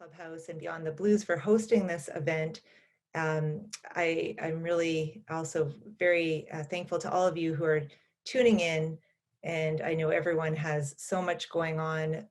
Clubhouse and Beyond the Blues for hosting this event. I'm really also very thankful to all of you who are tuning in. And I know everyone has so much going on,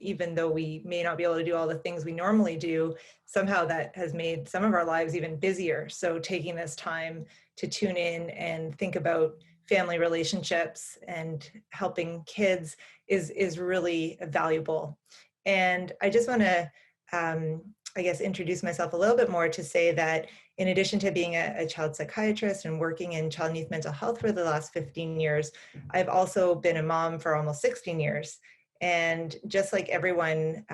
even though we may not be able to do all the things we normally do, somehow that has made some of our lives even busier. So taking this time to tune in and think about family relationships and helping kids is really valuable. And I just want to, I guess, introduce myself a little bit more to say that in addition to being a child psychiatrist and working in child and youth mental health for the last 15 years, I've also been a mom for almost 16 years. And just like everyone,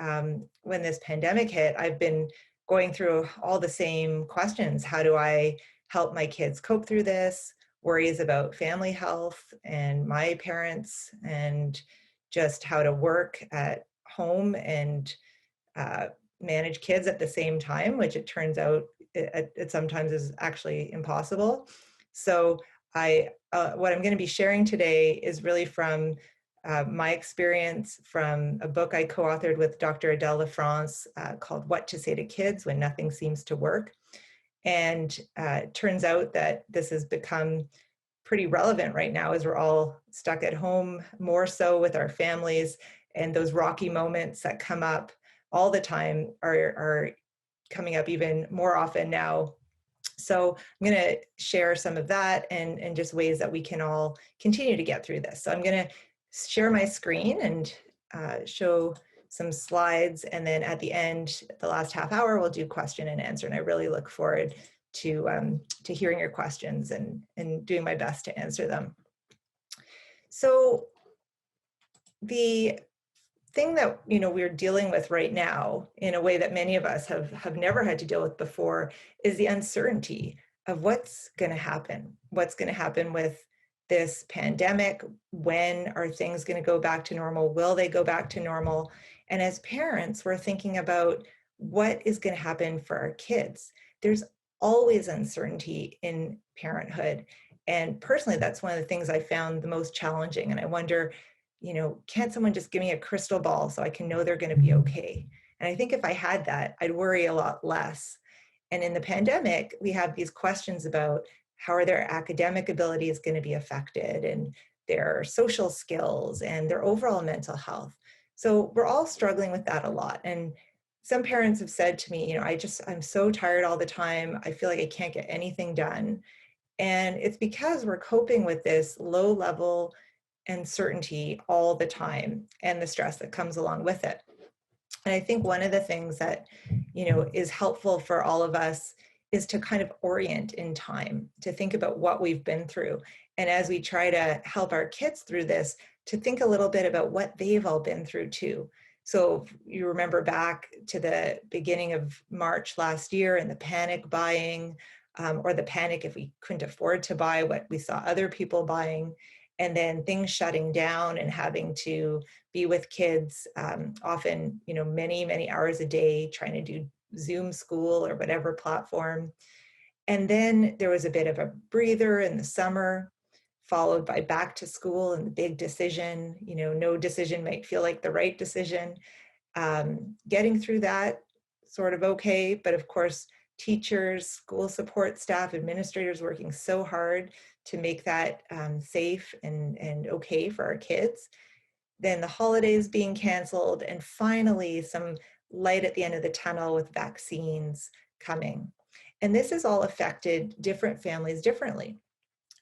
when this pandemic hit, I've been going through all the same questions. How do I help my kids cope through this? Worries about family health and my parents, and just how to work at home and manage kids at the same time, which it turns out it sometimes is actually impossible. So what I'm going to be sharing today is really from my experience from a book I co-authored with Dr. Adele LaFrance called What to Say to Kids When Nothing Seems to Work. And it turns out that this has become pretty relevant right now as we're all stuck at home, more so with our families, and those rocky moments that come up all the time are coming up even more often now. So I'm going to share some of that and just ways that we can all continue to get through this. So I'm going to share my screen and show some slides, and then at the end, the last half hour, we'll do question and answer. And I really look forward to hearing your questions and doing my best to answer them. So the thing that we're dealing with right now, in a way that many of us have never had to deal with before, is the uncertainty of what's going to happen. What's going to happen with this pandemic? When are things going to go back to normal? Will they go back to normal? And as parents, we're thinking about what is going to happen for our kids. There's always uncertainty in parenthood. And personally, that's one of the things I found the most challenging. And I wonder, can't someone just give me a crystal ball so I can know they're going to be okay? And I think if I had that, I'd worry a lot less. And in the pandemic, we have these questions about how are their academic abilities going to be affected, and their social skills and their overall mental health. So we're all struggling with that a lot. And some parents have said to me, I'm so tired all the time. I feel like I can't get anything done. And it's because we're coping with this low level uncertainty all the time and the stress that comes along with it. And I think one of the things that, is helpful for all of us is to kind of orient in time, to think about what we've been through. And as we try to help our kids through this, to think a little bit about what they've all been through too. So you remember back to the beginning of March last year and the panic buying, or the panic if we couldn't afford to buy what we saw other people buying, and then things shutting down and having to be with kids, often, many, many hours a day, trying to do Zoom school or whatever platform. And then there was a bit of a breather in the summer, followed by back to school and the big decision. No decision might feel like the right decision. Getting through that, sort of okay, but of course, teachers, school support staff, administrators working so hard to make that safe and okay for our kids. Then the holidays being canceled, and finally some light at the end of the tunnel with vaccines coming. And this has all affected different families differently.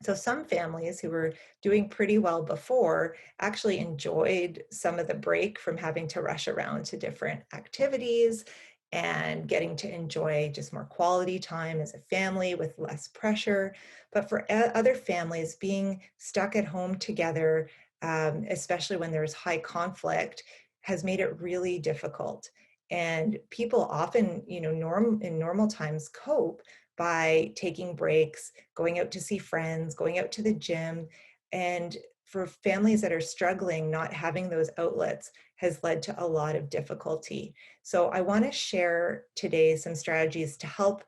So some families who were doing pretty well before actually enjoyed some of the break from having to rush around to different activities and getting to enjoy just more quality time as a family with less pressure. But for other families, being stuck at home together, especially when there's high conflict, has made it really difficult. And people often, in normal times cope by taking breaks, going out to see friends, going out to the gym. And for families that are struggling, not having those outlets has led to a lot of difficulty. So I want to share today some strategies to help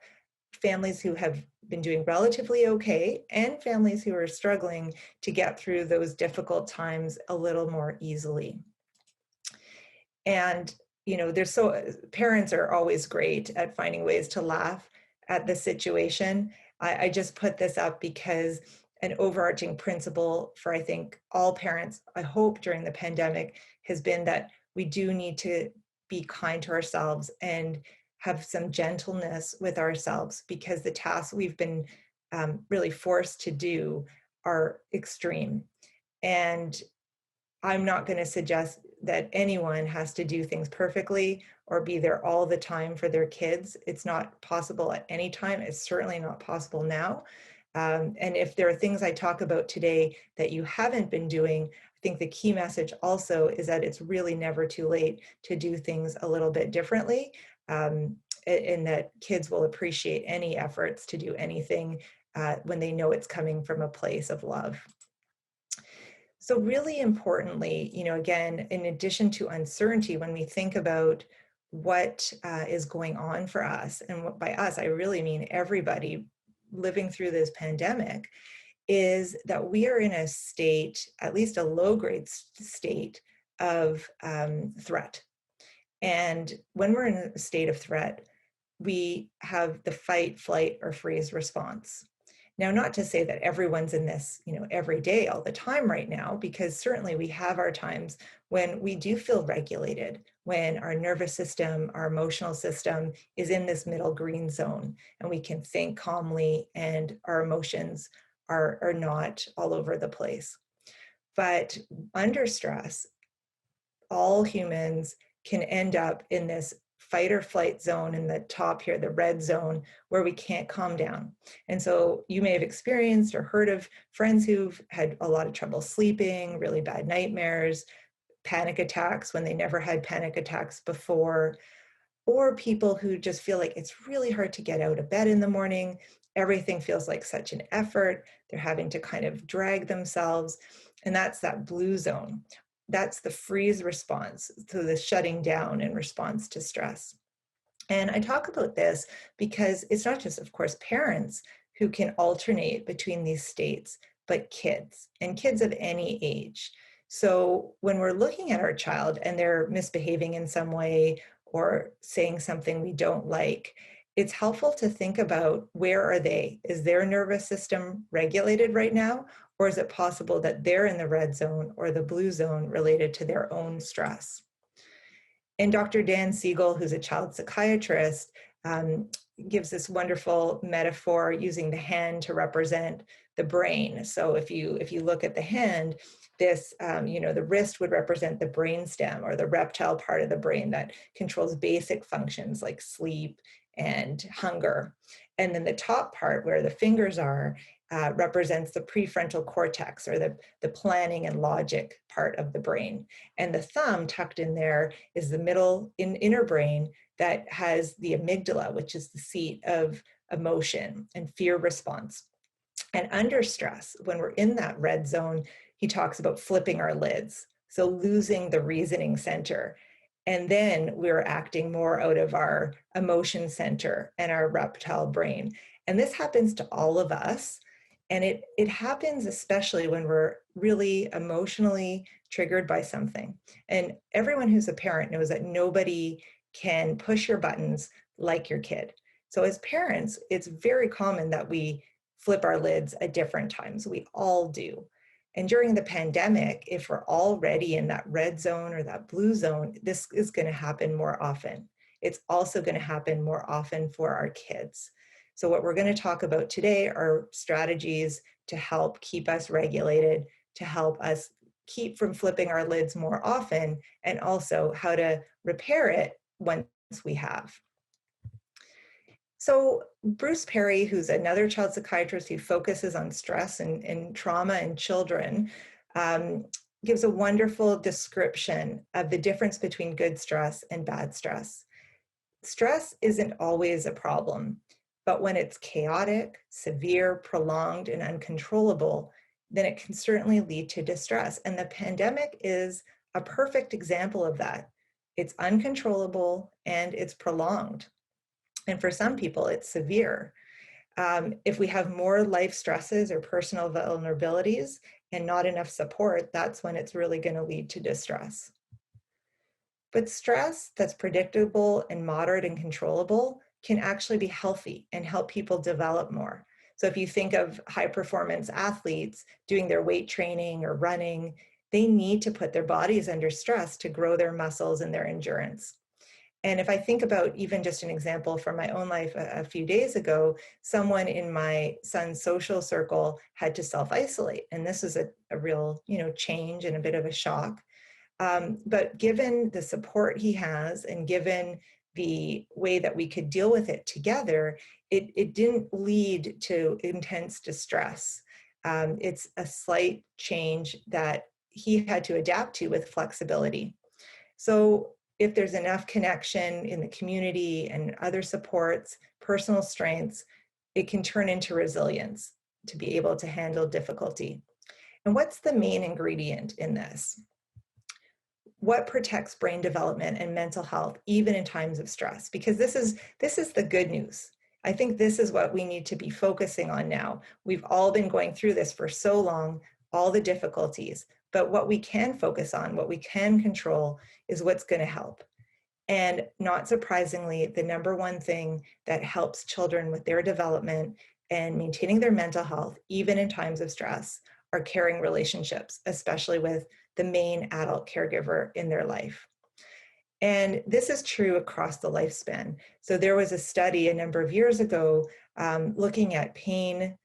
families who have been doing relatively okay and families who are struggling to get through those difficult times a little more easily. And parents are always great at finding ways to laugh at the situation. I just put this up because an overarching principle for, I think, all parents, I hope, during the pandemic has been that we do need to be kind to ourselves and have some gentleness with ourselves, because the tasks we've been really forced to do are extreme. And I'm not going to suggest that anyone has to do things perfectly or be there all the time for their kids. It's not possible at any time. It's certainly not possible now. And if there are things I talk about today that you haven't been doing, I think the key message also is that it's really never too late to do things a little bit differently, and that kids will appreciate any efforts to do anything when they know it's coming from a place of love. So really importantly, again, in addition to uncertainty, when we think about what is going on for us, and by us, I really mean everybody living through this pandemic, is that we are in a state, at least a low-grade state of threat. And when we're in a state of threat, we have the fight, flight, or freeze response. Now, not to say that everyone's in this, every day, all the time right now, because certainly we have our times when we do feel regulated, when our nervous system, our emotional system is in this middle green zone, and we can think calmly and our emotions are not all over the place. But under stress, all humans can end up in this fight or flight zone in the top here, the red zone, where we can't calm down. And so you may have experienced or heard of friends who've had a lot of trouble sleeping, really bad nightmares, panic attacks when they never had panic attacks before, or people who just feel like it's really hard to get out of bed in the morning. Everything feels like such an effort. They're having to kind of drag themselves. And that's that blue zone. That's the freeze response, to the shutting down in response to stress. And I talk about this because it's not just, of course, parents who can alternate between these states, but kids, and kids of any age. So when we're looking at our child and they're misbehaving in some way or saying something we don't like, it's helpful to think about, where are they? Is their nervous system regulated right now? Or is it possible that they're in the red zone or the blue zone related to their own stress? And Dr. Dan Siegel, who's a child psychiatrist, gives this wonderful metaphor using the hand to represent the brain. So if you look at the hand, this, the wrist would represent the brainstem, or the reptile part of the brain that controls basic functions like sleep and hunger. And then the top part, where the fingers are, represents the prefrontal cortex, or the planning and logic part of the brain. And the thumb tucked in there is the middle inner brain that has the amygdala, which is the seat of emotion and fear response. And under stress, when we're in that red zone, he talks about flipping our lids, so losing the reasoning center. And then we're acting more out of our emotion center and our reptile brain. And this happens to all of us. And it happens especially when we're really emotionally triggered by something. And everyone who's a parent knows that nobody can push your buttons like your kid. So as parents, it's very common that we flip our lids at different times. We all do. And during the pandemic, if we're already in that red zone or that blue zone, this is going to happen more often. It's also going to happen more often for our kids. So what we're going to talk about today are strategies to help keep us regulated, to help us keep from flipping our lids more often, and also how to repair it once we have. So Bruce Perry, who's another child psychiatrist who focuses on stress and trauma in children, gives a wonderful description of the difference between good stress and bad stress. Stress isn't always a problem, but when it's chaotic, severe, prolonged, and uncontrollable, then it can certainly lead to distress. And the pandemic is a perfect example of that. It's uncontrollable and it's prolonged. And for some people, it's severe. If we have more life stresses or personal vulnerabilities and not enough support, that's when it's really going to lead to distress. But stress that's predictable and moderate and controllable can actually be healthy and help people develop more. So if you think of high performance athletes doing their weight training or running, they need to put their bodies under stress to grow their muscles and their endurance. And if I think about even just an example from my own life a few days ago, someone in my son's social circle had to self-isolate. And this is a real, change and a bit of a shock. But given the support he has and given the way that we could deal with it together, it didn't lead to intense distress. It's a slight change that he had to adapt to with flexibility. So if there's enough connection in the community and other supports, personal strengths, it can turn into resilience to be able to handle difficulty. And what's the main ingredient in this? What protects brain development and mental health, even in times of stress? Because this is the good news. I think this is what we need to be focusing on now. We've all been going through this for so long, all the difficulties, but what we can focus on, what we can control is what's going to help. And not surprisingly, the number one thing that helps children with their development and maintaining their mental health, even in times of stress, are caring relationships, especially with the main adult caregiver in their life. And this is true across the lifespan. So there was a study a number of years ago looking at pain,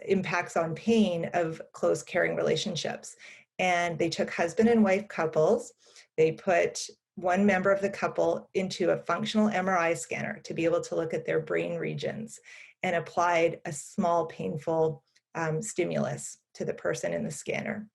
impacts on pain of close caring relationships. And they took husband and wife couples, they put one member of the couple into a functional MRI scanner to be able to look at their brain regions, and applied a small painful stimulus to the person in the scanner.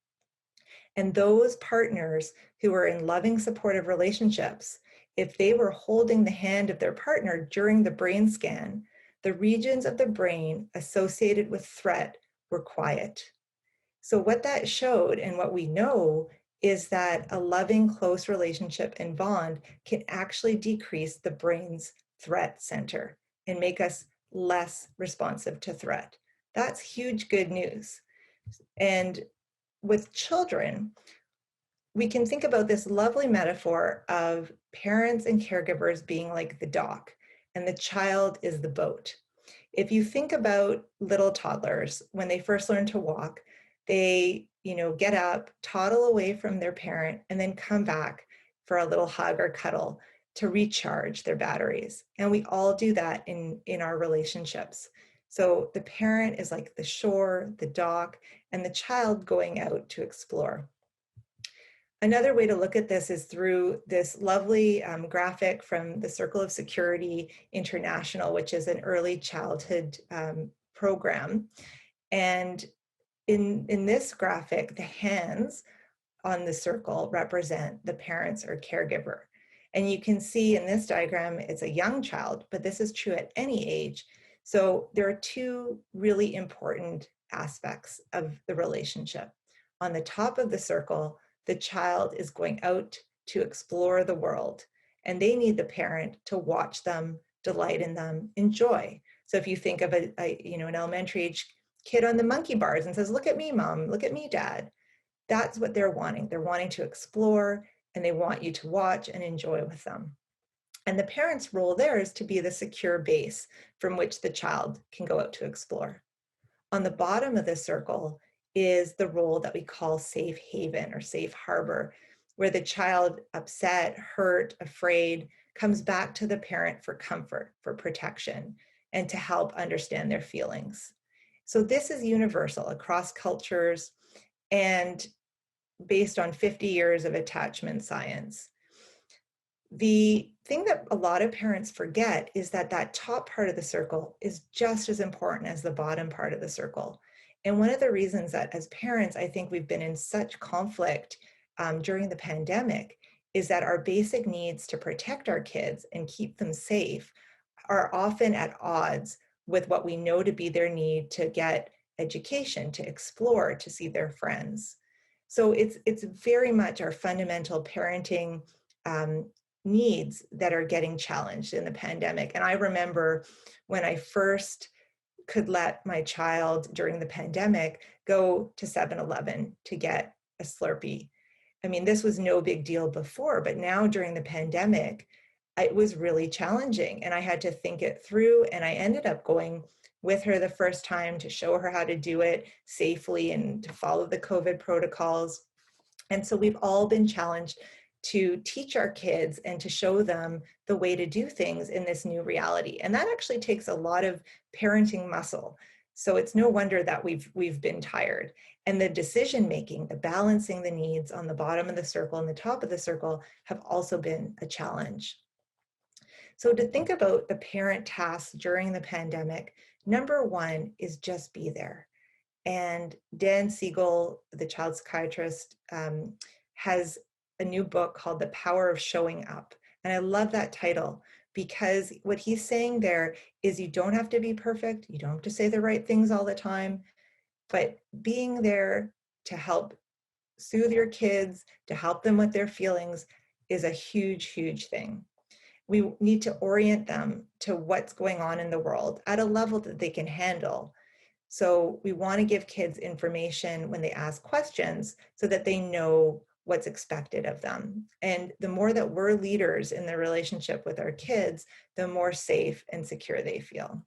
And those partners who were in loving, supportive relationships, if they were holding the hand of their partner during the brain scan, the regions of the brain associated with threat were quiet. So what that showed, and what we know, is that a loving, close relationship and bond can actually decrease the brain's threat center and make us less responsive to threat. That's huge good news. And with children, we can think about this lovely metaphor of parents and caregivers being like the dock, and the child is the boat. If you think about little toddlers, when they first learn to walk, they, get up, toddle away from their parent, and then come back for a little hug or cuddle to recharge their batteries. And we all do that in our relationships. So the parent is like the shore, the dock, and the child going out to explore. Another way to look at this is through this lovely graphic from the Circle of Security International, which is an early childhood program. And in this graphic, the hands on the circle represent the parents or caregiver. And you can see in this diagram, it's a young child, but this is true at any age. So there are two really important aspects of the relationship. On the top of the circle, the child is going out to explore the world, and they need the parent to watch them, delight in them, enjoy. So if you think of an elementary age kid on the monkey bars and says, "Look at me, mom, look at me, dad," that's what they're wanting. They're wanting to explore, and they want you to watch and enjoy with them. And the parent's role there is to be the secure base from which the child can go out to explore. On the bottom of the circle is the role that we call safe haven or safe harbor, where the child, upset, hurt, afraid, comes back to the parent for comfort, for protection, and to help understand their feelings. So this is universal across cultures and based on 50 years of attachment science. The thing that a lot of parents forget is that that top part of the circle is just as important as the bottom part of the circle. And one of the reasons that as parents, I think we've been in such conflict during the pandemic is that our basic needs to protect our kids and keep them safe are often at odds with what we know to be their need to get education, to explore, to see their friends. So it's very much our fundamental parenting needs that are getting challenged in the pandemic. And I remember when I first could let my child during the pandemic go to 7-Eleven to get a Slurpee. I mean, this was no big deal before, but now during the pandemic, it was really challenging and I had to think it through. And I ended up going with her the first time to show her how to do it safely and to follow the COVID protocols. And so we've all been challenged to teach our kids and to show them the way to do things in this new reality. And that actually takes a lot of parenting muscle. So it's no wonder that we've been tired. And the decision making, the balancing the needs on the bottom of the circle and the top of the circle have also been a challenge. So to think about the parent tasks during the pandemic, number one is just be there. And Dan Siegel, the child psychiatrist, has a new book called The Power of Showing Up. And I love that title because what he's saying there is you don't have to be perfect. You don't have to say the right things all the time, but being there to help soothe your kids, to help them with their feelings is a huge, huge thing. We need to orient them to what's going on in the world at a level that they can handle. So we want to give kids information when they ask questions so that they know what's expected of them. And the more that we're leaders in the relationship with our kids, the more safe and secure they feel.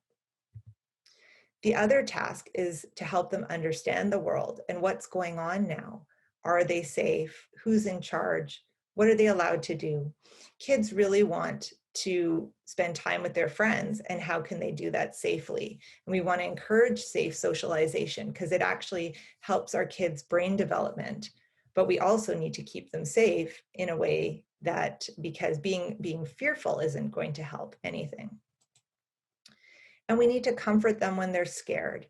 The other task is to help them understand the world and what's going on now. Are they safe? Who's in charge? What are they allowed to do? Kids really want to spend time with their friends, and how can they do that safely? And we want to encourage safe socialization because it actually helps our kids' brain development. But we also need to keep them safe in a way that, because being fearful isn't going to help anything. And we need to comfort them when they're scared.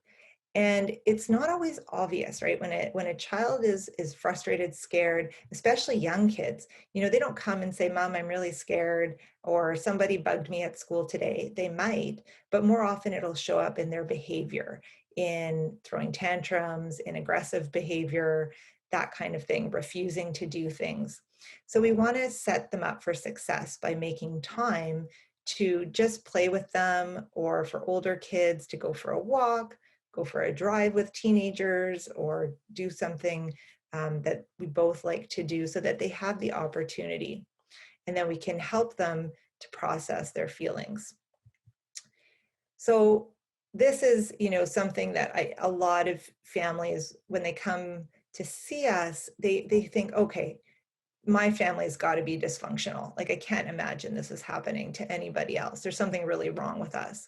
And it's not always obvious, right? When a child is frustrated, scared, especially young kids, they don't come and say, "Mom, I'm really scared," or "Somebody bugged me at school today." They might, but more often it'll show up in their behavior, in throwing tantrums, in aggressive behavior, that kind of thing, refusing to do things. So we want to set them up for success by making time to just play with them, or for older kids to go for a walk, go for a drive with teenagers, or do something that we both like to do so that they have the opportunity. And then we can help them to process their feelings. So this is, something that a lot of families, when they come to see us, they think, okay, my family's got to be dysfunctional. Like, I can't imagine this is happening to anybody else. There's something really wrong with us.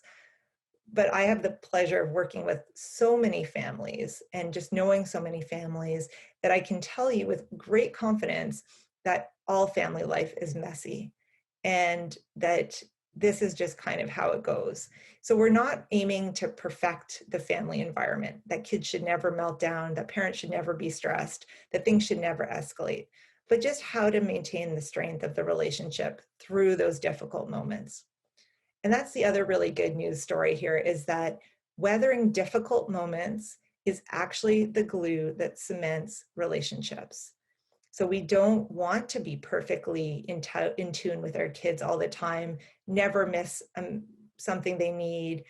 But I have the pleasure of working with so many families and just knowing so many families that I can tell you with great confidence that all family life is messy and that this is just kind of how it goes. So we're not aiming to perfect the family environment, that kids should never melt down, that parents should never be stressed, that things should never escalate, but just how to maintain the strength of the relationship through those difficult moments. And that's the other really good news story here, is that weathering difficult moments is actually the glue that cements relationships. So we don't want to be perfectly in tune with our kids all the time, never miss something they need.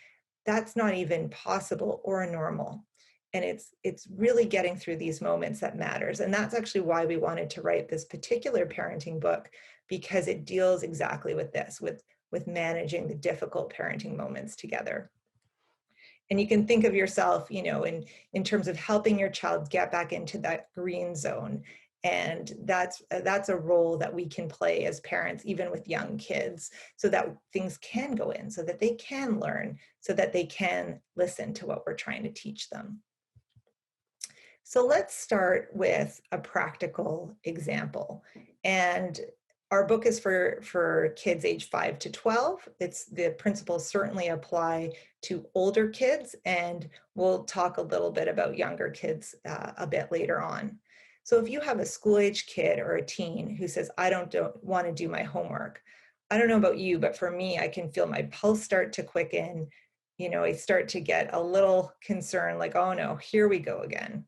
That's not even possible or normal. And it's really getting through these moments that matters. And that's actually why we wanted to write this particular parenting book, because it deals exactly with this, with managing the difficult parenting moments together. And you can think of yourself, in terms of helping your child get back into that green zone. And that's a role that we can play as parents, even with young kids, so that things can go in, so that they can learn, so that they can listen to what we're trying to teach them. So let's start with a practical example. And our book is for kids age 5 to 12. The principles certainly apply to older kids, and we'll talk a little bit about younger kids a bit later on. So if you have a school-age kid or a teen who says, I don't want to do my homework, I don't know about you, but for me, I can feel my pulse start to quicken. I start to get a little concerned, like, oh no, here we go again.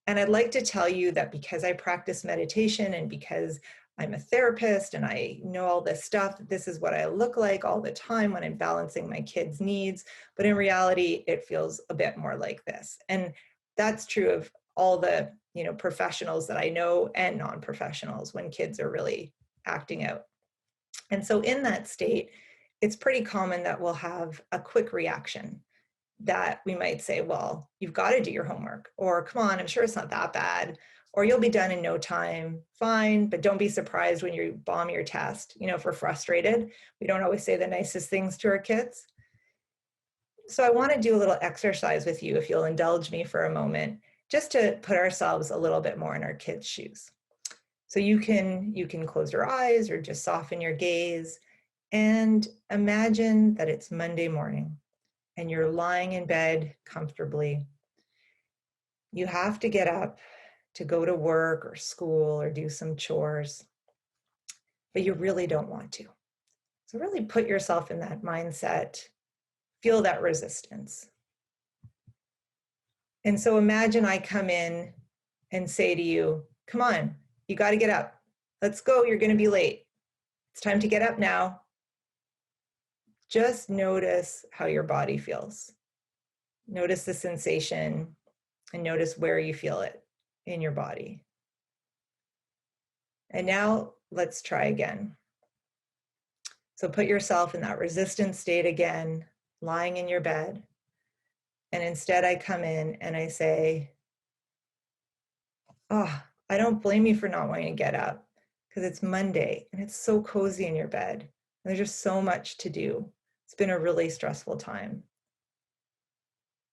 And I'd like to tell you that because I practice meditation and because I'm a therapist and I know all this stuff, this is what I look like all the time when I'm balancing my kids' needs. But in reality, it feels a bit more like this. And that's true of all the, professionals that I know and non-professionals when kids are really acting out. And so in that state, it's pretty common that we'll have a quick reaction that we might say, well, you've got to do your homework, or come on, I'm sure it's not that bad, or you'll be done in no time, fine, but don't be surprised when you bomb your test. If we're frustrated, we don't always say the nicest things to our kids. So I want to do a little exercise with you, if you'll indulge me for a moment, just to put ourselves a little bit more in our kids' shoes. So you can close your eyes or just soften your gaze and imagine that it's Monday morning and you're lying in bed comfortably. You have to get up to go to work or school or do some chores, but you really don't want to. So really put yourself in that mindset, feel that resistance. And so imagine I come in and say to you, come on, you got to get up. Let's go. You're going to be late. It's time to get up now. Just notice how your body feels. Notice the sensation and notice where you feel it in your body. And now let's try again. So put yourself in that resistant state again, lying in your bed. And instead I come in and I say, oh, I don't blame you for not wanting to get up because it's Monday and it's so cozy in your bed. And there's just so much to do. It's been a really stressful time.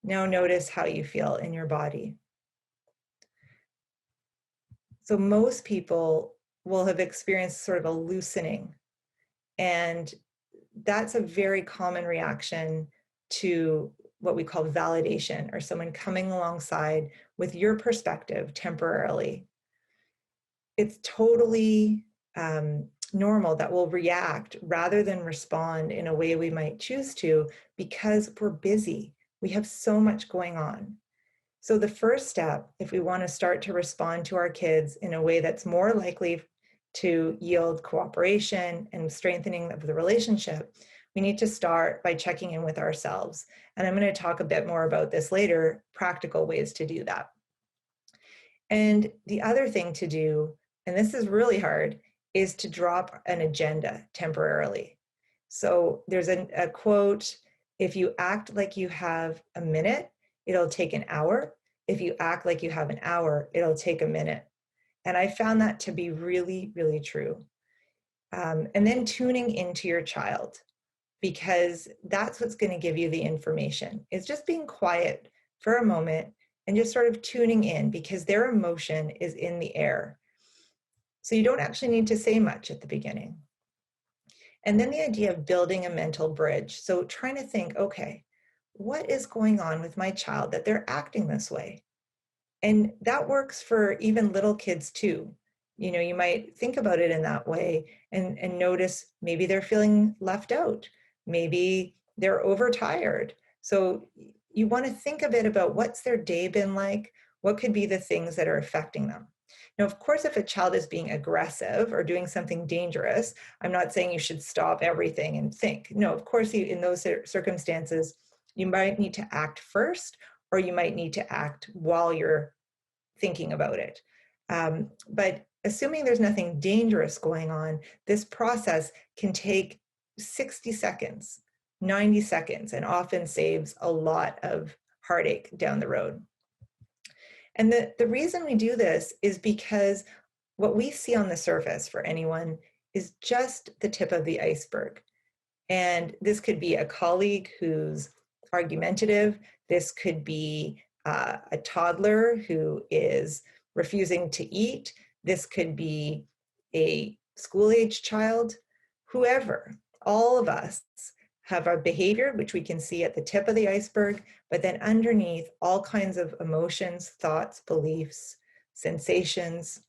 Now notice how you feel in your body. So most people will have experienced sort of a loosening, and that's a very common reaction to what we call validation, or someone coming alongside with your perspective temporarily. It's totally normal that we'll react rather than respond in a way we might choose to, because we're busy. We have so much going on. So the first step, if we want to start to respond to our kids in a way that's more likely to yield cooperation and strengthening of the relationship, we need to start by checking in with ourselves. And I'm going to talk a bit more about this later, practical ways to do that. And the other thing to do, and this is really hard, is to drop an agenda temporarily. So there's a quote, if you act like you have a minute, it'll take an hour. If you act like you have an hour, it'll take a minute. And I found that to be really, really true. And then tuning into your child, because that's what's going to give you the information. It's just being quiet for a moment and just sort of tuning in, because their emotion is in the air. So you don't actually need to say much at the beginning. And then the idea of building a mental bridge. So trying to think, okay, what is going on with my child that they're acting this way? And that works for even little kids too. You might think about it in that way and notice maybe they're feeling left out. Maybe they're overtired. So you want to think a bit about what's their day been like? What could be the things that are affecting them? Now, of course, if a child is being aggressive or doing something dangerous, I'm not saying you should stop everything and think. No, of course, in those circumstances, you might need to act first, or you might need to act while you're thinking about it. But assuming there's nothing dangerous going on, this process can take 60 seconds, 90 seconds, and often saves a lot of heartache down the road. And the reason we do this is because what we see on the surface for anyone is just the tip of the iceberg. And this could be a colleague who's argumentative. This could be a toddler who is refusing to eat. This could be a school-age child, whoever. All of us have our behavior, which we can see at the tip of the iceberg, but then underneath all kinds of emotions, thoughts, beliefs, sensations,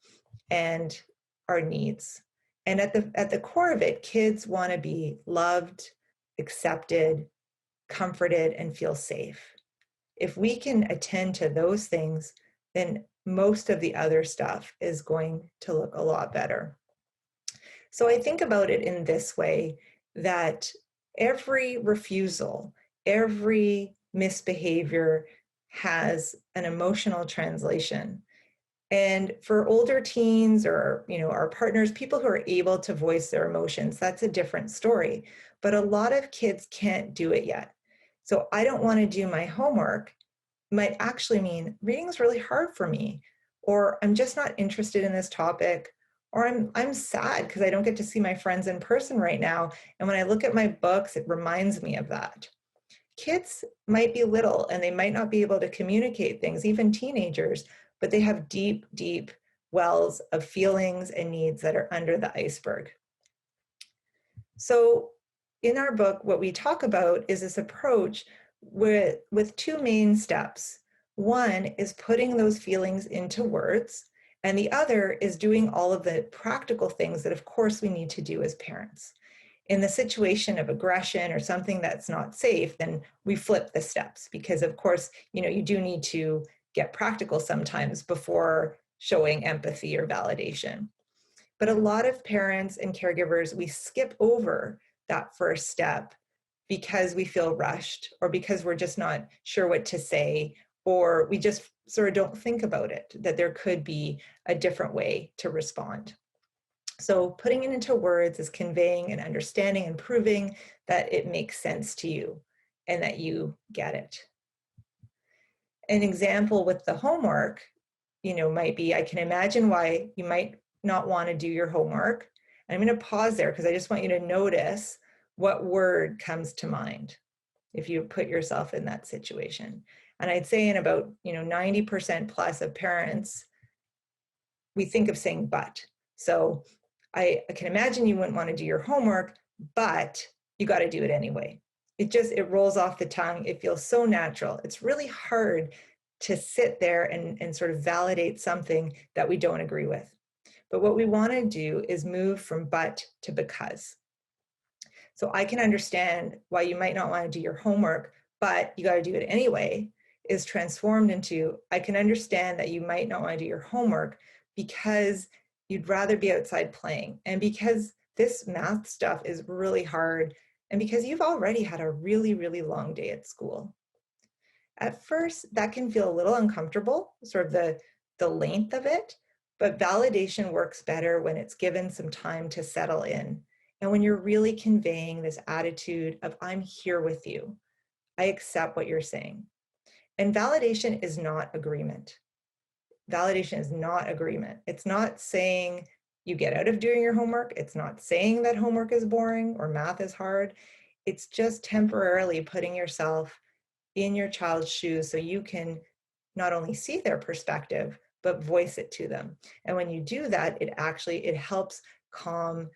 and our needs. And at the core of it, kids want to be loved, accepted, comforted, and feel safe. If we can attend to those things, then most of the other stuff is going to look a lot better. So I think about it in this way, that every refusal, every misbehavior has an emotional translation. And for older teens or, our partners, people who are able to voice their emotions, that's a different story. But a lot of kids can't do it yet. So I don't want to do my homework might actually mean reading is really hard for me, or I'm just not interested in this topic, or I'm sad because I don't get to see my friends in person right now. And when I look at my books, it reminds me of that. Kids might be little and they might not be able to communicate things, even teenagers, but they have deep, deep wells of feelings and needs that are under the iceberg. So in our book, what we talk about is this approach with two main steps. One is putting those feelings into words, and the other is doing all of the practical things that, of course, we need to do as parents. In the situation of aggression or something that's not safe, then we flip the steps because, of course, you do need to get practical sometimes before showing empathy or validation. But a lot of parents and caregivers, we skip over that first step because we feel rushed or because we're just not sure what to say, or we just sort of don't think about it, that there could be a different way to respond. So putting it into words is conveying and understanding and proving that it makes sense to you and that you get it. An example with the homework, might be, I can imagine why you might not want to do your homework. And I'm going to pause there because I just want you to notice what word comes to mind if you put yourself in that situation. And I'd say in about 90% plus of parents, we think of saying but. So I can imagine you wouldn't want to do your homework, but you got to do it anyway. It rolls off the tongue. It feels so natural. It's really hard to sit there and sort of validate something that we don't agree with. But what we want to do is move from but to because. So I can understand why you might not want to do your homework, but you got to do it anyway, is transformed into, I can understand that you might not want to do your homework because you'd rather be outside playing, and because this math stuff is really hard, and because you've already had a really, really long day at school. At first, that can feel a little uncomfortable, sort of the length of it, but validation works better when it's given some time to settle in. And when you're really conveying this attitude of, I'm here with you, I accept what you're saying. And validation is not agreement. Validation is not agreement. It's not saying you get out of doing your homework. It's not saying that homework is boring or math is hard. It's just temporarily putting yourself in your child's shoes so you can not only see their perspective, but voice it to them. And when you do that, it helps calm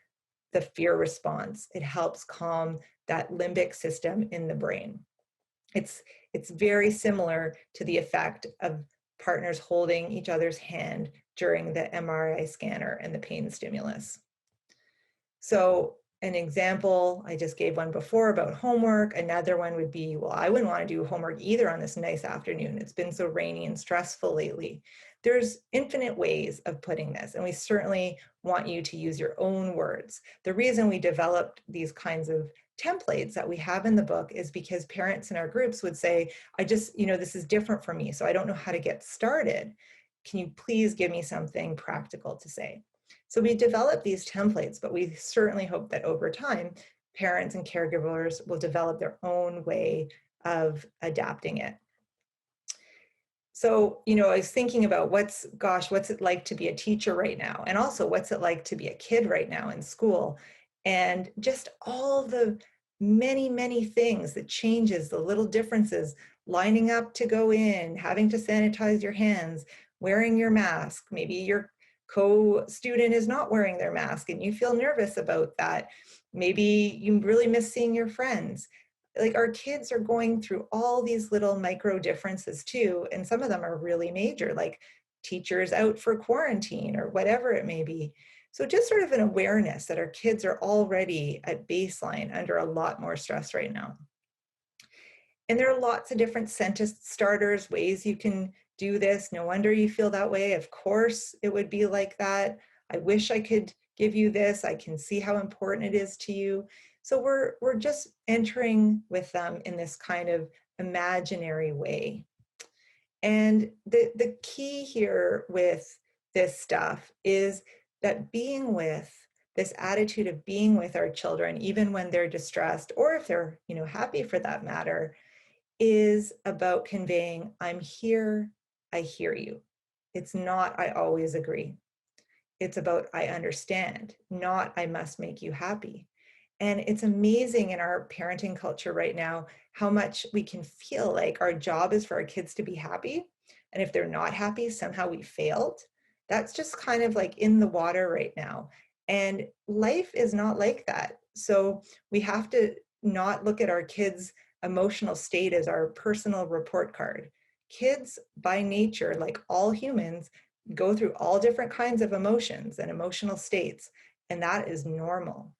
the fear response. It helps calm that limbic system in the brain. It's very similar to the effect of partners holding each other's hand during the MRI scanner and the pain stimulus. So an example, I just gave one before about homework. Another one would be, well, I wouldn't want to do homework either on this nice afternoon. It's been so rainy and stressful lately. There's infinite ways of putting this, and we certainly want you to use your own words. The reason we developed these kinds of templates that we have in the book is because parents in our groups would say, this is different for me, so I don't know how to get started. Can you please give me something practical to say? So we developed these templates, but we certainly hope that over time, parents and caregivers will develop their own way of adapting it. So, I was thinking about what's it like to be a teacher right now? And also, what's it like to be a kid right now in school? And just all the many, many things that changes, the little differences, lining up to go in, having to sanitize your hands, wearing your mask. Maybe your co-student is not wearing their mask and you feel nervous about that. Maybe you really miss seeing your friends. Like, our kids are going through all these little micro differences too, and some of them are really major, like teachers out for quarantine or whatever it may be. So just sort of an awareness that our kids are already at baseline under a lot more stress right now. And there are lots of different sentence starters, ways you can do this. No wonder you feel that way. Of course it would be like that. I wish I could give you this. I can see how important it is to you. So we're just entering with them in this kind of imaginary way. And the key here with this stuff is that being with this attitude of being with our children, even when they're distressed, or if they're, happy for that matter, is about conveying, I'm here, I hear you. It's not, I always agree. It's about, I understand, not, I must make you happy. And it's amazing in our parenting culture right now how much we can feel like our job is for our kids to be happy. And if they're not happy, somehow we failed. That's just kind of like in the water right now. And life is not like that. So we have to not look at our kids' emotional state as our personal report card. Kids, by nature, like all humans, go through all different kinds of emotions and emotional states, and that is normal.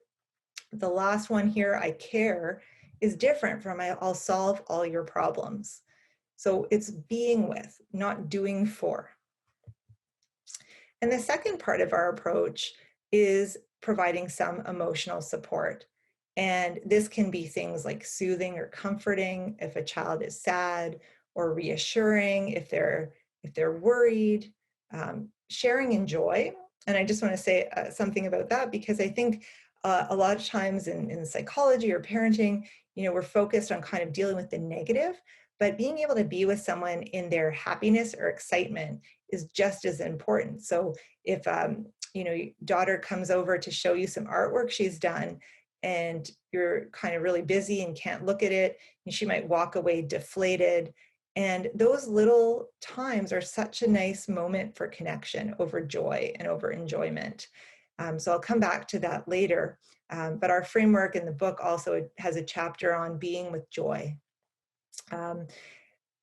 The last one here, I care, is different from I'll solve all your problems. So it's being with, not doing for. And the second part of our approach is providing some emotional support. And this can be things like soothing or comforting if a child is sad, or reassuring if they're worried, sharing in joy. And I just want to say something about that, because I think a lot of times in psychology or parenting, we're focused on kind of dealing with the negative, but being able to be with someone in their happiness or excitement is just as important. So if your daughter comes over to show you some artwork she's done, and you're kind of really busy and can't look at it, and she might walk away deflated. And those little times are such a nice moment for connection over joy and over enjoyment. So I'll come back to that later. But our framework in the book also has a chapter on being with joy.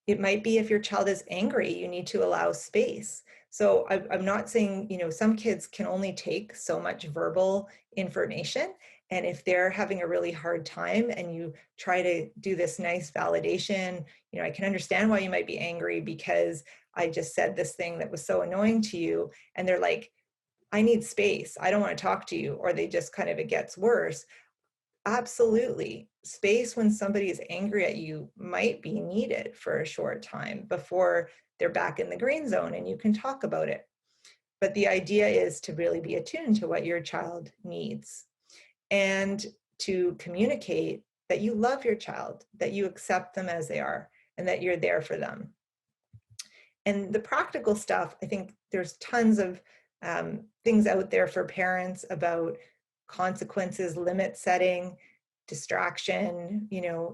It might be if your child is angry, you need to allow space. So I'm not saying, some kids can only take so much verbal information. And if they're having a really hard time and you try to do this nice validation, I can understand why you might be angry because I just said this thing that was so annoying to you. And they're like, I need space. I don't want to talk to you. Or they just kind of, it gets worse. Absolutely. Space when somebody is angry at you might be needed for a short time before they're back in the green zone and you can talk about it. But the idea is to really be attuned to what your child needs and to communicate that you love your child, that you accept them as they are, and that you're there for them. And the practical stuff, I think there's tons of things out there for parents about consequences, limit setting, distraction,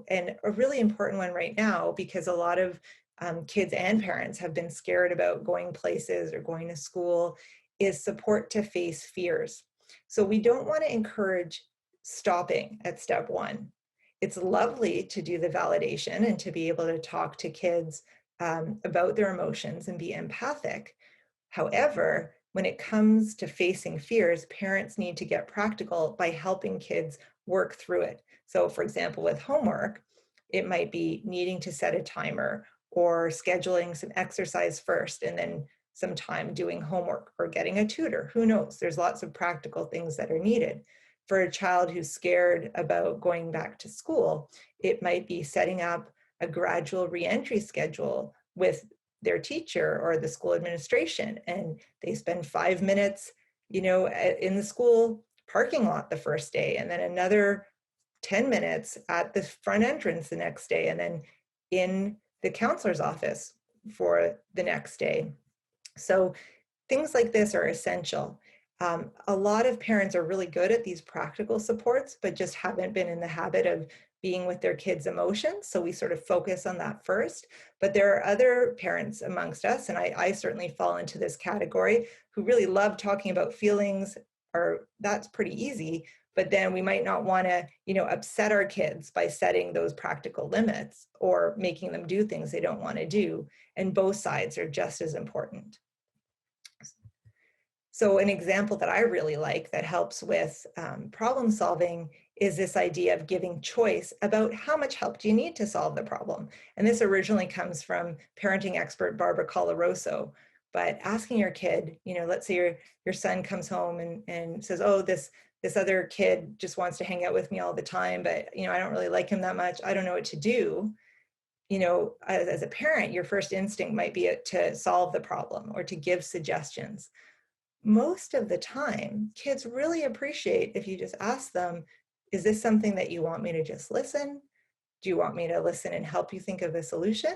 and a really important one right now, because a lot of kids and parents have been scared about going places or going to school, is support to face fears. So we don't want to encourage stopping at step one. It's lovely to do the validation and to be able to talk to kids about their emotions and be empathic. However, when it comes to facing fears, parents need to get practical by helping kids work through it. So for example, with homework, it might be needing to set a timer or scheduling some exercise first and then some time doing homework or getting a tutor. Who knows? There's lots of practical things that are needed. For a child who's scared about going back to school, it might be setting up a gradual reentry schedule with their teacher or the school administration, and they spend 5 minutes, in the school parking lot the first day, and then another 10 minutes at the front entrance the next day, and then in the counselor's office for the next day. So things like this are essential. A lot of parents are really good at these practical supports, but just haven't been in the habit of being with their kids' emotions. So we sort of focus on that first. But there are other parents amongst us, and I certainly fall into this category, who really love talking about feelings, or that's pretty easy. But then we might not want to, upset our kids by setting those practical limits or making them do things they don't want to do. And both sides are just as important. So an example that I really like that helps with problem solving is this idea of giving choice about how much help do you need to solve the problem. And this originally comes from parenting expert Barbara Coloroso. But asking your kid, let's say your son comes home and says, oh, this other kid just wants to hang out with me all the time, but I don't really like him that much. I don't know what to do. you know, as a parent, your first instinct might be to solve the problem or to give suggestions. Most of the time, kids really appreciate if you just ask them, is this something that you want me to just listen? Do you want me to listen and help you think of a solution?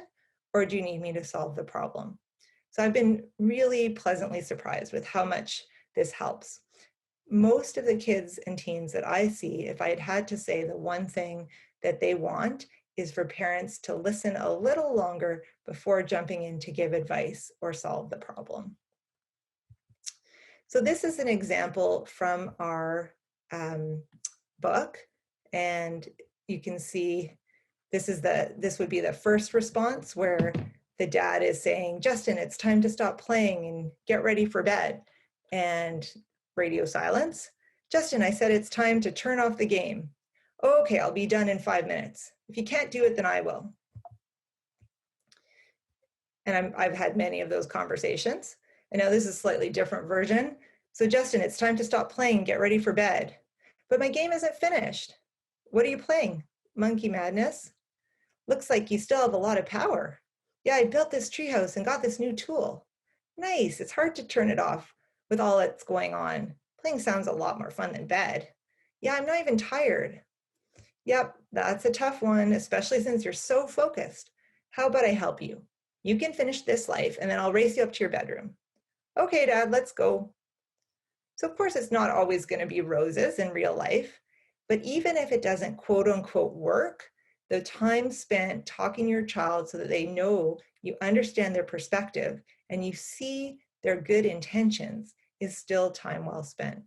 Or do you need me to solve the problem? So I've been really pleasantly surprised with how much this helps. Most of the kids and teens that I see, if I had to say the one thing that they want is for parents to listen a little longer before jumping in to give advice or solve the problem. So this is an example from our book, and you can see this would be the first response where the dad is saying, Justin, it's time to stop playing and get ready for bed. And radio silence. Justin, I said it's time to turn off the game. Oh, okay, I'll be done in 5 minutes. If you can't do it, then I will. And I've had many of those conversations. And now this is a slightly different version. So Justin, it's time to stop playing and get ready for bed. But my game isn't finished. What are you playing? Monkey Madness? Looks like you still have a lot of power. Yeah, I built this treehouse and got this new tool. Nice, it's hard to turn it off with all that's going on. Playing sounds a lot more fun than bed. Yeah, I'm not even tired. Yep, that's a tough one, especially since you're so focused. How about I help you? You can finish this life and then I'll race you up to your bedroom. Okay, Dad, let's go. So of course, it's not always going to be roses in real life, but even if it doesn't quote unquote work, the time spent talking to your child so that they know you understand their perspective and you see their good intentions is still time well spent.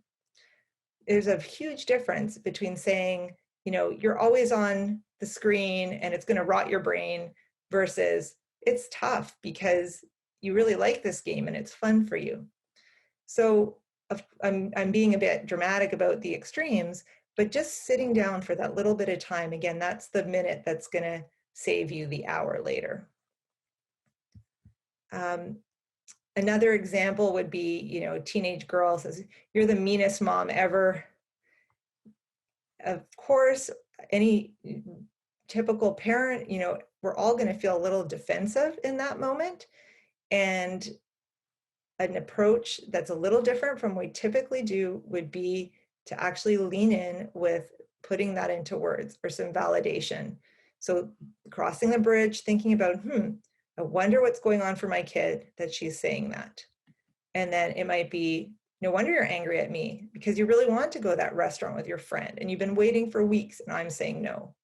There's a huge difference between saying, you know, you're always on the screen and it's going to rot your brain versus it's tough because you really like this game and it's fun for you. So I'm being a bit dramatic about the extremes, but just sitting down for that little bit of time, again, that's the minute that's going to save you the hour later. Another example would be, you know, a teenage girl says, you're the meanest mom ever. Of course, any typical parent, you know, we're all going to feel a little defensive in that moment. And an approach that's a little different from what we typically do would be to actually lean in with putting that into words or some validation. So crossing the bridge, thinking about, I wonder what's going on for my kid that she's saying that. And then it might be, no wonder you're angry at me because you really want to go to that restaurant with your friend and you've been waiting for weeks and I'm saying no.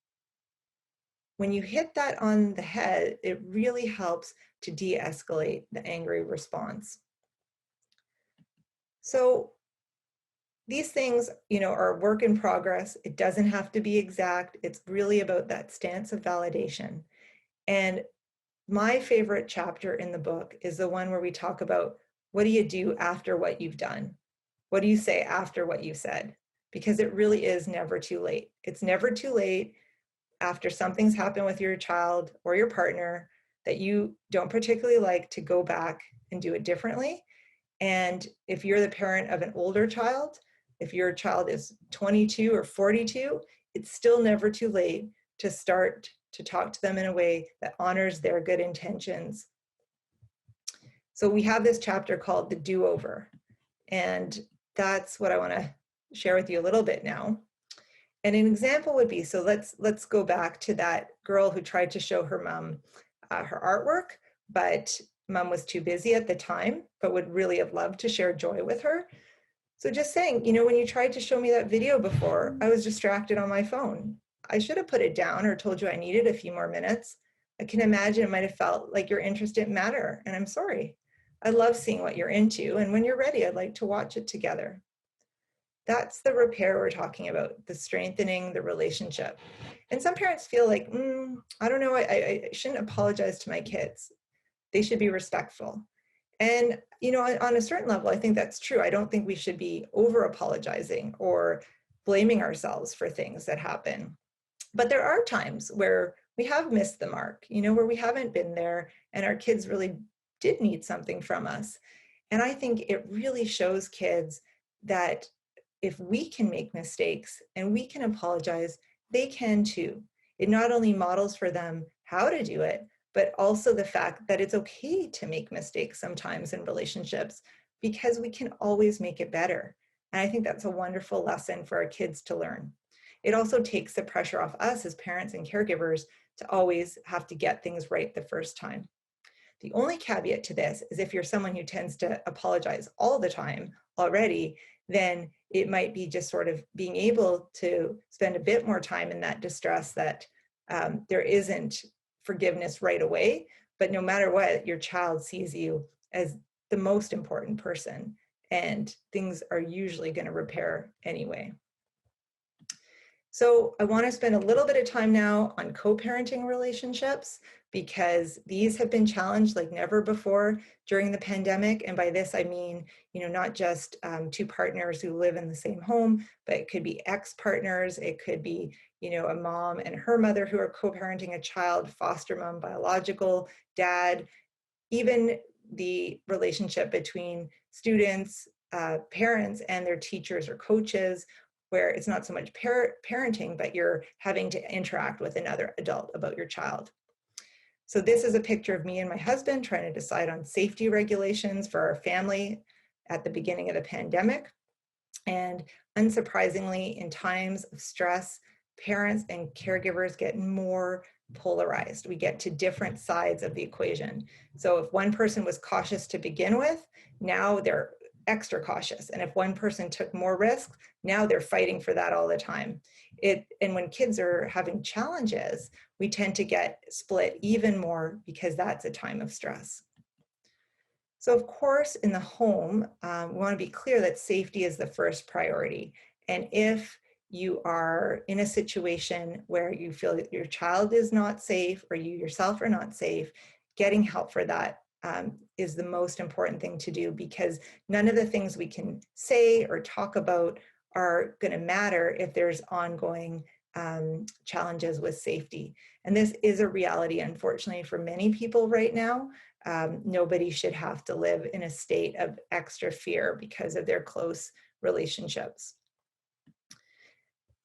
When you hit that on the head, it really helps to de-escalate the angry response. So these things, you know, are a work in progress. It doesn't have to be exact. It's really about that stance of validation. And my favorite chapter in the book is the one where we talk about what do you do after what you've done? What do you say after what you said? Because it really is never too late. It's never too late after something's happened with your child or your partner that you don't particularly like to go back and do it differently. And if you're the parent of an older child, if your child is 22 or 42, it's still never too late to start to talk to them in a way that honors their good intentions. So we have this chapter called the do-over, and that's what I want to share with you a little bit now. And an example would be, so let's go back to that girl who tried to show her mom her artwork, but mom was too busy at the time, but would really have loved to share joy with her. So just saying, you know, when you tried to show me that video before, I was distracted on my phone. I should have put it down or told you I needed a few more minutes. I can imagine it might have felt like your interest didn't matter, and I'm sorry. I love seeing what you're into, and when you're ready, I'd like to watch it together. That's the repair we're talking about, the strengthening the relationship. And some parents feel like, I don't know, I shouldn't apologize to my kids. They should be respectful. And, you know, on a certain level, I think that's true. I don't think we should be over apologizing or blaming ourselves for things that happen. But there are times where we have missed the mark, you know, where we haven't been there and our kids really did need something from us. And I think it really shows kids that if we can make mistakes and we can apologize, they can too. It not only models for them how to do it, but also the fact that it's okay to make mistakes sometimes in relationships because we can always make it better. And I think that's a wonderful lesson for our kids to learn. It also takes the pressure off us as parents and caregivers to always have to get things right the first time. The only caveat to this is if you're someone who tends to apologize all the time already, then it might be just sort of being able to spend a bit more time in that distress that there isn't forgiveness right away, but no matter what, your child sees you as the most important person, and things are usually going to repair anyway. So I want to spend a little bit of time now on co-parenting relationships, because these have been challenged like never before during the pandemic. And by this, I mean, not just two partners who live in the same home, but it could be ex-partners. It could be, a mom and her mother who are co-parenting a child, foster mom, biological dad, even the relationship between students, parents, and their teachers or coaches, where it's not so much parenting, but you're having to interact with another adult about your child. So this is a picture of me and my husband trying to decide on safety regulations for our family at the beginning of the pandemic. And unsurprisingly, in times of stress, parents and caregivers get more polarized. We get to different sides of the equation. So if one person was cautious to begin with, now they're extra cautious. And if one person took more risks, now they're fighting for that all the time. And when kids are having challenges, we tend to get split even more because that's a time of stress. So of course, in the home, we want to be clear that safety is the first priority. And if you are in a situation where you feel that your child is not safe or you yourself are not safe, getting help for that is the most important thing to do, because none of the things we can say or talk about are going to matter if there's ongoing challenges with safety. And this is a reality, unfortunately, for many people right now. Nobody should have to live in a state of extra fear because of their close relationships.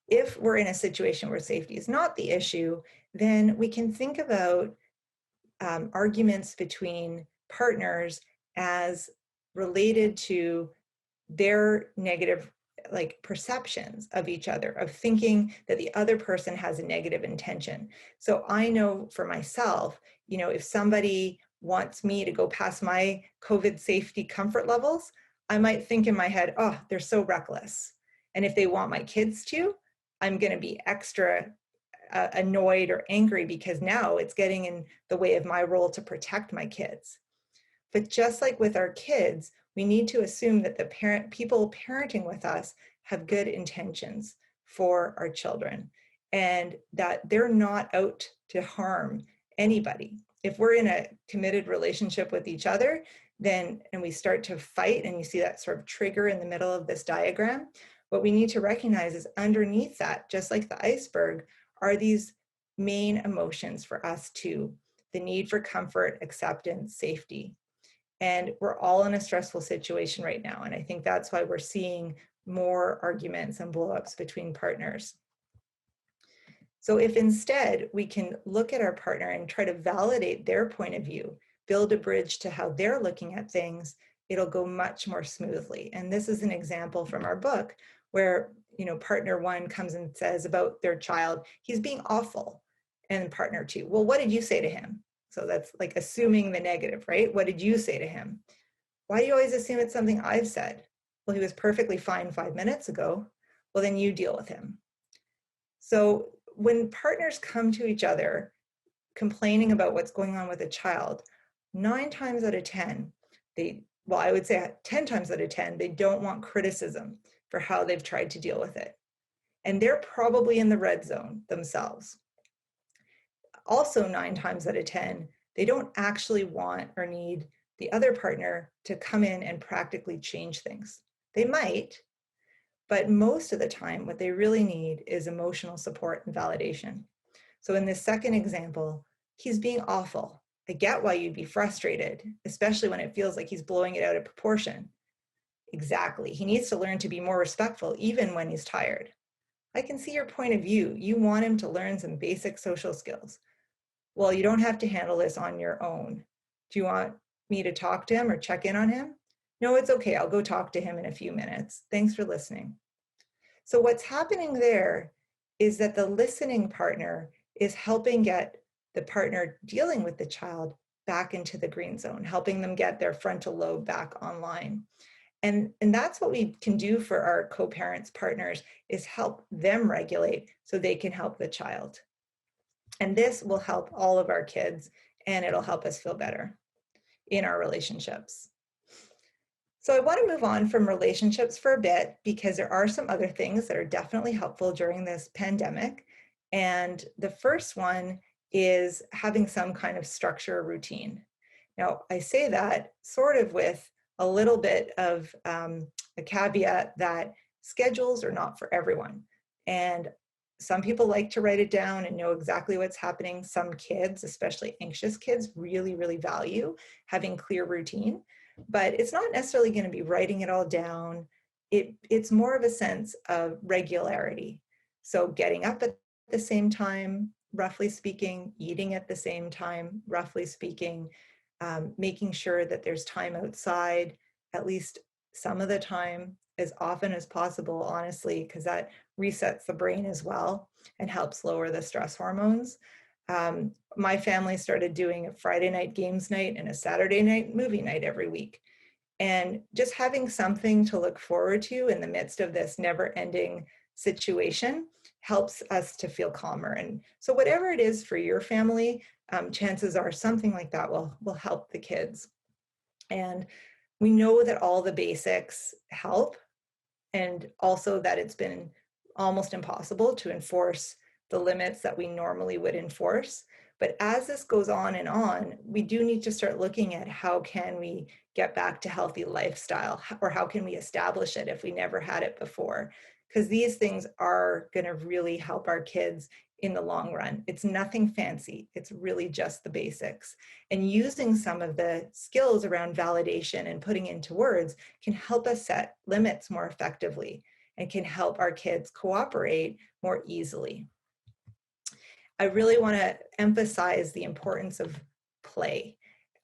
If we're in a situation where safety is not the issue, then we can think about arguments between partners as related to their negative perceptions of each other, of thinking that the other person has a negative intention. So I know for myself, if somebody wants me to go past my COVID safety comfort levels, I might think in my head, oh, they're so reckless. And if they want my kids to, I'm going to be extra annoyed or angry because now it's getting in the way of my role to protect my kids. But just like with our kids, we need to assume that the people parenting with us have good intentions for our children, and that they're not out to harm anybody. If we're in a committed relationship with each other, and we start to fight, and you see that sort of trigger in the middle of this diagram, what we need to recognize is underneath that, just like the iceberg, are these main emotions for us too: the need for comfort, acceptance, safety. And we're all in a stressful situation right now. And I think that's why we're seeing more arguments and blowups between partners. So if instead we can look at our partner and try to validate their point of view, build a bridge to how they're looking at things, it'll go much more smoothly. And this is an example from our book where, partner one comes and says about their child, he's being awful. And partner two, well, what did you say to him? So that's like assuming the negative, right? What did you say to him? Why do you always assume it's something I've said? Well, he was perfectly fine 5 minutes ago. Well, then you deal with him. So when partners come to each other complaining about what's going on with a child, 9 times out of 10, I would say 10 times out of 10, they don't want criticism for how they've tried to deal with it. And they're probably in the red zone themselves. Also, 9 times out of 10, they don't actually want or need the other partner to come in and practically change things. They might, but most of the time, what they really need is emotional support and validation. So in this second example, he's being awful. I get why you'd be frustrated, especially when it feels like he's blowing it out of proportion. Exactly. He needs to learn to be more respectful, even when he's tired. I can see your point of view. You want him to learn some basic social skills. well, you don't have to handle this on your own. Do you want me to talk to him or check in on him? No, it's okay. I'll go talk to him in a few minutes. Thanks for listening. So what's happening there is that the listening partner is helping get the partner dealing with the child back into the green zone, helping them get their frontal lobe back online. And that's what we can do for our co-parents partners, is help them regulate so they can help the child. And this will help all of our kids, and it'll help us feel better in our relationships. So I want to move on from relationships for a bit, because there are some other things that are definitely helpful during this pandemic. And the first one is having some kind of structure or routine. Now, I say that sort of with a little bit of a caveat that schedules are not for everyone. And some people like to write it down and know exactly what's happening. Some kids, especially anxious kids, really, really value having clear routine. But it's not necessarily going to be writing it all down. It's more of a sense of regularity. So getting up at the same time, roughly speaking, eating at the same time, roughly speaking, making sure that there's time outside, at least some of the time, as often as possible, honestly, because that resets the brain as well and helps lower the stress hormones. My family started doing a Friday night games night and a Saturday night movie night every week. And just having something to look forward to in the midst of this never-ending situation helps us to feel calmer. And so whatever it is for your family, chances are something like that will help the kids. And we know that all the basics help, and also that it's been almost impossible to enforce the limits that we normally would enforce. But as this goes on, we do need to start looking at how can we get back to healthy lifestyle, or how can we establish it if we never had it before? Because these things are going to really help our kids in the long run. It's nothing fancy. It's really just the basics. And using some of the skills around validation and putting into words can help us set limits more effectively and can help our kids cooperate more easily. I really want to emphasize the importance of play,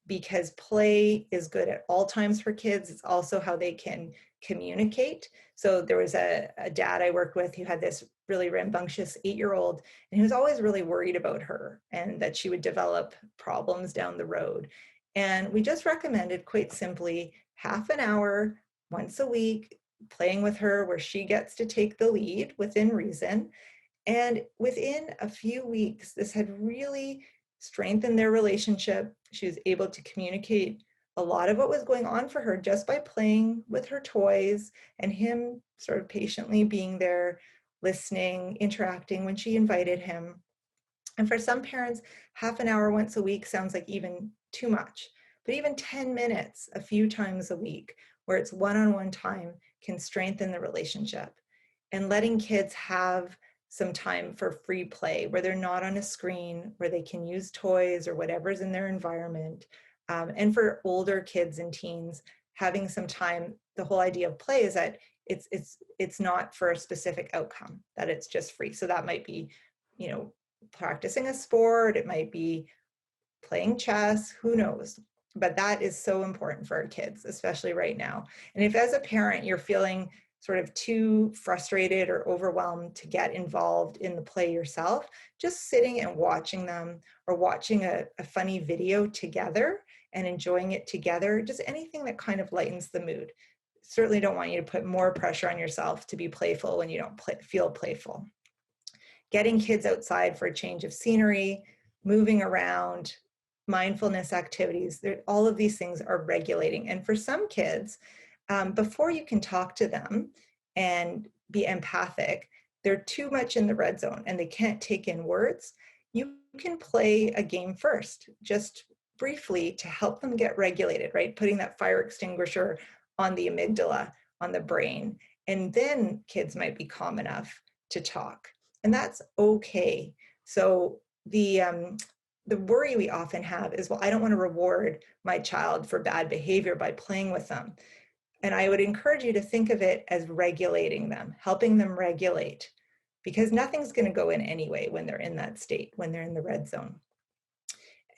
because play is good at all times for kids. It's also how they can communicate. So there was a dad I worked with who had this really rambunctious 8-year-old, and he was always really worried about her and that she would develop problems down the road. And we just recommended, quite simply, half an hour once a week playing with her, where she gets to take the lead within reason. And within a few weeks, this had really strengthened their relationship. She was able to communicate a lot of what was going on for her just by playing with her toys, and him sort of patiently being there, listening, interacting when she invited him. And for some parents, half an hour once a week sounds like even too much. But even 10 minutes a few times a week, where it's one-on-one time, can strengthen the relationship. And letting kids have some time for free play, where they're not on a screen, where they can use toys or whatever's in their environment. And for older kids and teens, having some time, the whole idea of play is that it's not for a specific outcome, that it's just free. So that might be, practicing a sport, it might be playing chess, who knows? But that is so important for our kids, especially right now. And if as a parent, you're feeling sort of too frustrated or overwhelmed to get involved in the play yourself, just sitting and watching them, or watching a funny video together and enjoying it together, just anything that kind of lightens the mood. Certainly don't want you to put more pressure on yourself to be playful when you don't feel playful. Getting kids outside for a change of scenery, moving around, mindfulness activities, all of these things are regulating. And for some kids, before you can talk to them and be empathic, they're too much in the red zone and they can't take in words. You can play a game first, just briefly, to help them get regulated, right? Putting that fire extinguisher on the amygdala, on the brain. And then kids might be calm enough to talk. And that's okay. So the worry we often have is, well, I don't want to reward my child for bad behavior by playing with them. And I would encourage you to think of it as regulating them, helping them regulate, because nothing's going to go in anyway when they're in that state, when they're in the red zone.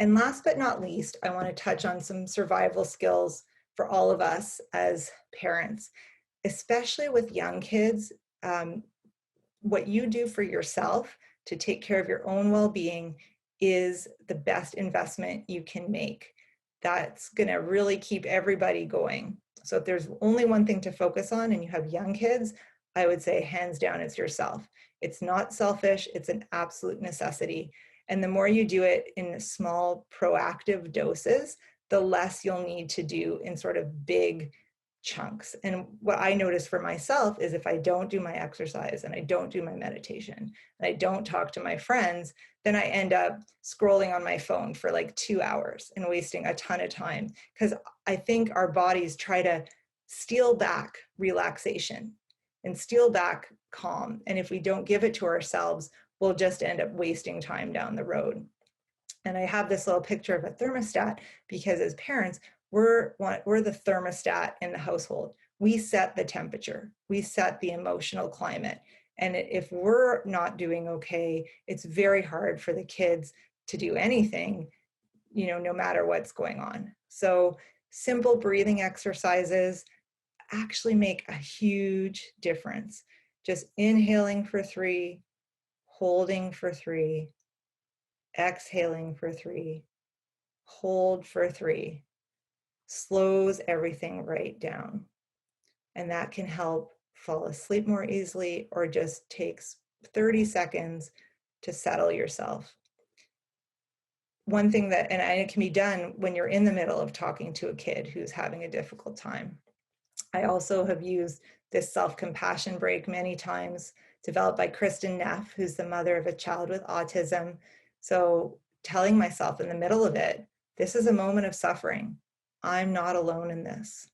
And last but not least, I want to touch on some survival skills for all of us as parents, especially with young kids. What you do for yourself to take care of your own well-being is the best investment you can make. That's going to really keep everybody going. So if there's only one thing to focus on and you have young kids, I would say hands down, it's yourself. It's not selfish, it's an absolute necessity. And the more you do it in small, proactive doses, the less you'll need to do in sort of big chunks. And what I notice for myself is if I don't do my exercise and I don't do my meditation and I don't talk to my friends, then I end up scrolling on my phone for like 2 hours and wasting a ton of time, because I think our bodies try to steal back relaxation and steal back calm. And if we don't give it to ourselves, we'll just end up wasting time down the road. And I have this little picture of a thermostat because as parents, we're the thermostat in the household. We set the temperature, we set the emotional climate. And if we're not doing okay, it's very hard for the kids to do anything, no matter what's going on. So simple breathing exercises actually make a huge difference. Just inhaling for 3, holding for 3, exhaling for 3, hold for 3. Slows everything right down. And that can help fall asleep more easily, or just takes 30 seconds to settle yourself. One thing and it can be done when you're in the middle of talking to a kid who's having a difficult time. I also have used this self-compassion break many times, developed by Kristen Neff, who's the mother of a child with autism. So telling myself in the middle of it, this is a moment of suffering. I'm not alone in this.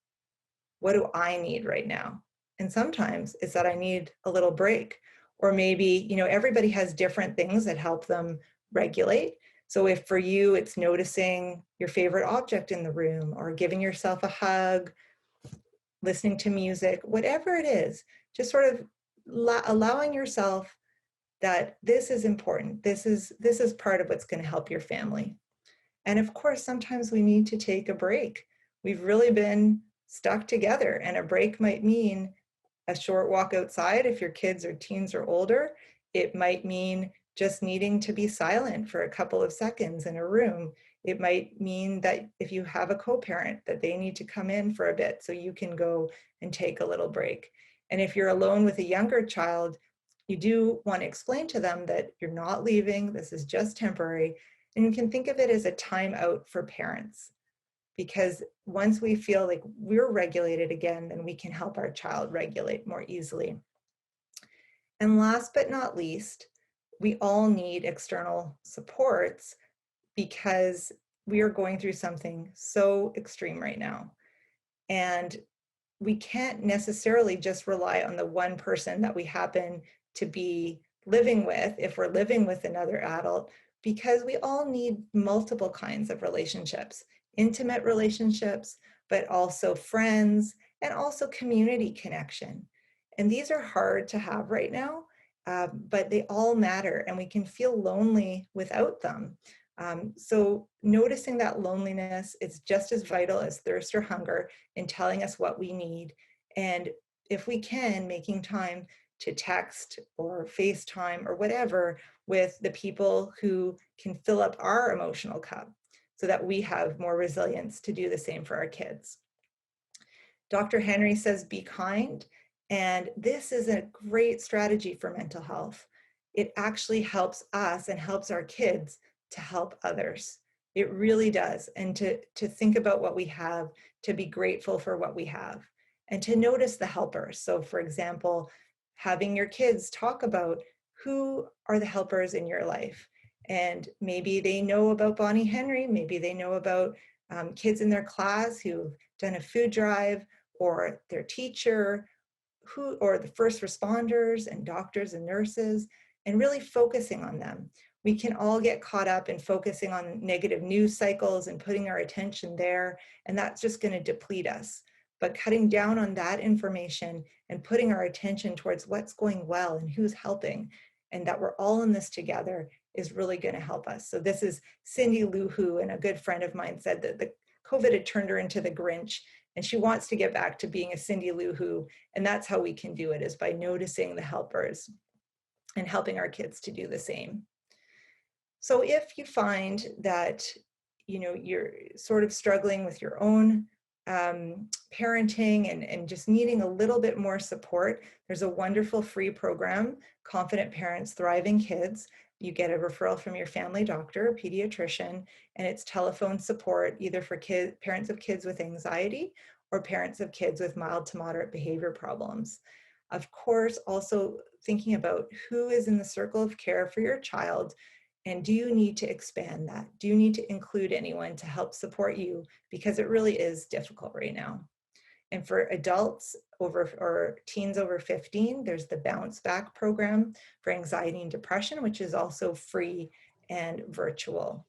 What do I need right now? And sometimes it's that I need a little break, or maybe, everybody has different things that help them regulate. So if for you, it's noticing your favorite object in the room, or giving yourself a hug, listening to music, whatever it is, just sort of allowing yourself that this is important. This is part of what's going to help your family. And of course, sometimes we need to take a break. We've really been stuck together, and a break might mean a short walk outside if your kids or teens are older. It might mean just needing to be silent for a couple of seconds in a room. It might mean that if you have a co-parent, that they need to come in for a bit so you can go and take a little break. And if you're alone with a younger child, you do want to explain to them that you're not leaving, this is just temporary. And you can think of it as a time out for parents, because once we feel like we're regulated again, then we can help our child regulate more easily. And last but not least, we all need external supports, because we are going through something so extreme right now. And we can't necessarily just rely on the one person that we happen to be living with if we're living with another adult, because we all need multiple kinds of relationships, intimate relationships, but also friends, and also community connection. And these are hard to have right now, but they all matter, and we can feel lonely without them. So noticing that loneliness is just as vital as thirst or hunger in telling us what we need. And if we can, making time to text or FaceTime or whatever with the people who can fill up our emotional cup, so that we have more resilience to do the same for our kids. Dr. Henry says, be kind. And this is a great strategy for mental health. It actually helps us and helps our kids to help others. It really does. And to think about what we have, to be grateful for what we have, and to notice the helpers. So for example, having your kids talk about who are the helpers in your life. And maybe they know about Bonnie Henry, maybe they know about kids in their class who've done a food drive, or their teacher, or the first responders and doctors and nurses, and really focusing on them. We can all get caught up in focusing on negative news cycles and putting our attention there, and that's just going to deplete us. But cutting down on that information and putting our attention towards what's going well and who's helping, and that we're all in this together, is really going to help us. So this is Cindy Lou Who, and a good friend of mine said that the COVID had turned her into the Grinch, and she wants to get back to being a Cindy Lou Who. And that's how we can do it, is by noticing the helpers and helping our kids to do the same. So if you find that, you're sort of struggling with your own parenting and just needing a little bit more support, there's a wonderful free program, Confident Parents, Thriving Kids. You get a referral from your family doctor, a pediatrician, and it's telephone support either for parents of kids with anxiety or parents of kids with mild to moderate behavior problems. Of course, also thinking about who is in the circle of care for your child, and do you need to expand that? Do you need to include anyone to help support you? Because it really is difficult right now. And for adults or teens over 15, there's the Bounce Back program for anxiety and depression, which is also free and virtual.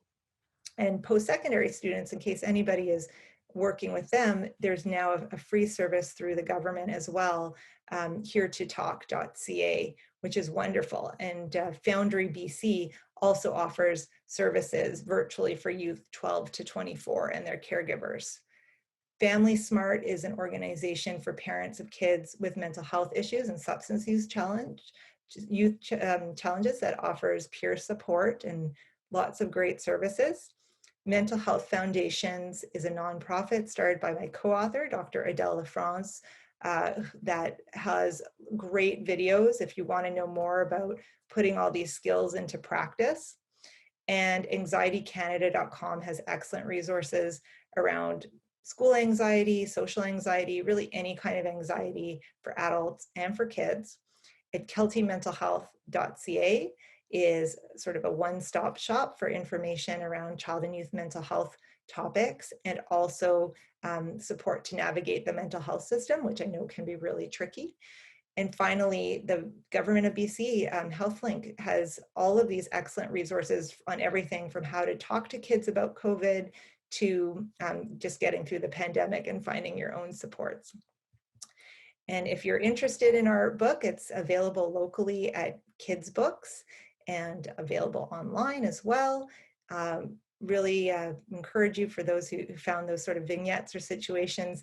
And post-secondary students, in case anybody is working with them, there's now a free service through the government as well, heretotalk.ca, which is wonderful. And Foundry BC also offers services virtually for youth 12 to 24 and their caregivers. Family Smart is an organization for parents of kids with mental health issues and substance use challenges that offers peer support and lots of great services. Mental Health Foundations is a nonprofit started by my co-author, Dr. Adele LaFrance, that has great videos if you want to know more about putting all these skills into practice. And anxietycanada.com has excellent resources around school anxiety, social anxiety, really any kind of anxiety for adults and for kids. At keltymentalhealth.ca is sort of a one-stop shop for information around child and youth mental health topics, and also support to navigate the mental health system, which I know can be really tricky. And finally, the Government of BC HealthLink has all of these excellent resources on everything from how to talk to kids about COVID to just getting through the pandemic and finding your own supports. And if you're interested in our book, it's available locally at Kids Books and available online as well. Really encourage you, for those who found those sort of vignettes or situations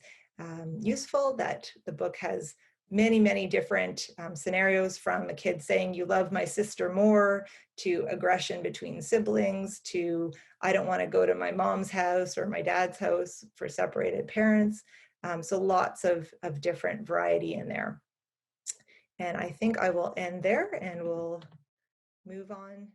useful, that the book has many, many different scenarios, from a kid saying, "You love my sister more," to aggression between siblings, to "I don't want to go to my mom's house or my dad's house," for separated parents. So lots of different variety in there. And I think I will end there and we'll move on